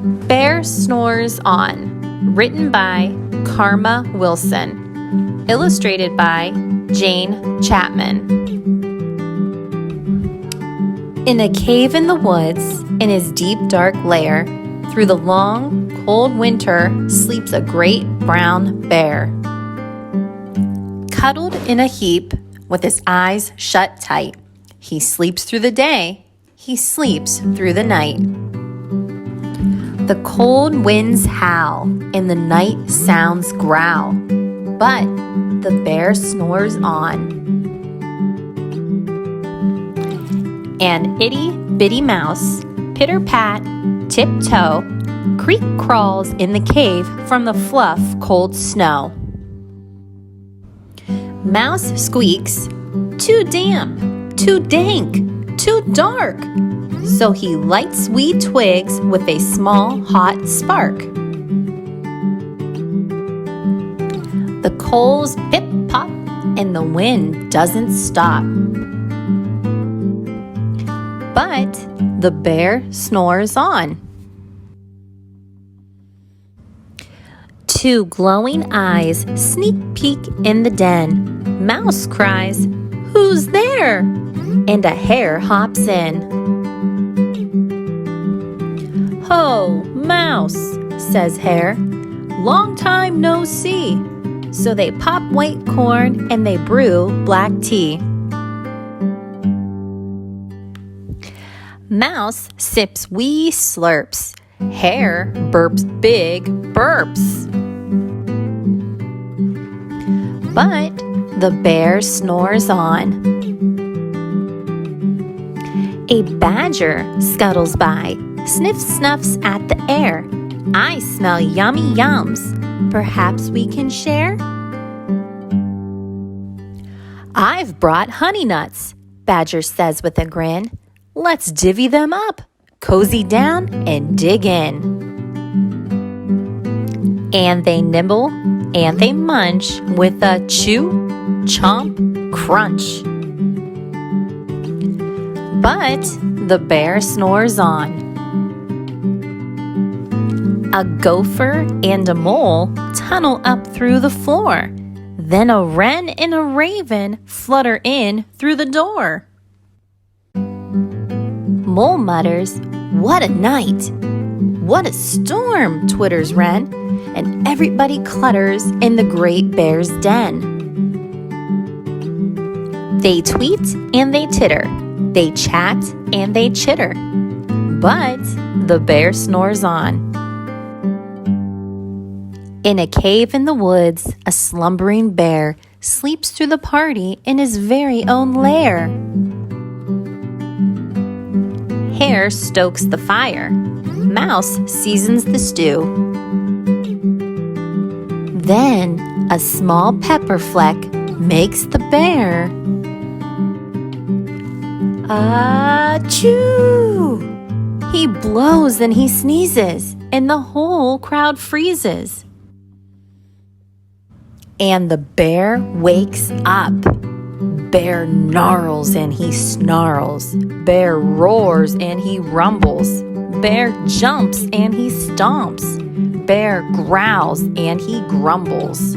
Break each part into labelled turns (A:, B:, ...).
A: Bear Snores On, written by Karma Wilson, illustrated by Jane Chapman. In a cave in the woods, in his deep dark lair, through the long, cold winter sleeps a great brown bear. Cuddled in a heap, with his eyes shut tight, he sleeps through the day, he sleeps through the night. The cold winds howl, and the night sounds growl, but the bear snores on. An itty-bitty mouse, pitter-pat, tiptoe, creak crawls in the cave from the fluff cold snow. Mouse squeaks, "Too damp, too dank, too dark," so he lights wee twigs with a small hot spark. The coals pip-pop and the wind doesn't stop. But the bear snores on. Two glowing eyes sneak peek in the den. Mouse cries, "Who's there?" And a hare hops in. "Ho, Mouse," says Hare, "long time no see." So they pop white corn and they brew black tea. Mouse sips wee slurps. Hare burps big burps. But the bear snores on. A badger scuttles by, sniffs at the air. "I smell yummy yums. Perhaps we can share?" "I've brought honey nuts," Badger says with a grin. "Let's divvy them up, cozy down, and dig in." And they nibble and they munch with a chew, chomp, crunch. But the bear snores on. A gopher and a mole tunnel up through the floor. Then a wren and a raven flutter in through the door. Mole mutters, "What a night!" "What a storm!" twitters Wren, and everybody clutters in the great bear's den. They tweet and they titter, they chat and they chitter, but the bear snores on. In a cave in the woods, a slumbering bear sleeps through the party in his very own lair. Hare stokes the fire. Mouse seasons the stew. Then a small pepper fleck makes the bear achoo! He blows and he sneezes, and the whole crowd freezes. And the bear wakes up. Bear gnarls and he snarls. Bear roars and he rumbles. Bear jumps and he stomps. Bear growls and he grumbles.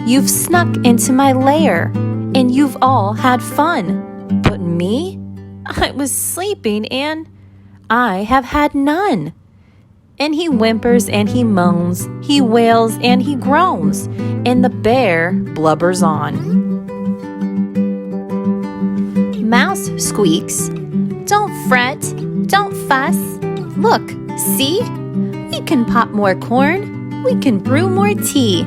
A: You've snuck into my lair, and you've all had fun. But me? I was sleeping and I have had none. And he whimpers and he moans, he wails and he groans, and the bear blubbers on. Mouse squeaks, "Don't fret, don't fuss. Look, see? We can pop more corn, we can brew more tea."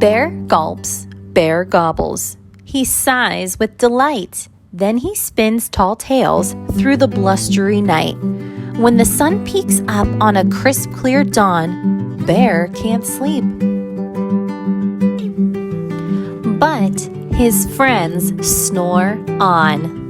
A: Bear gulps, bear gobbles. He sighs with delight. Then he spins tall tales through the blustery night. When the sun peeks up on a crisp, clear dawn, Bear can't sleep. But his friends snore on.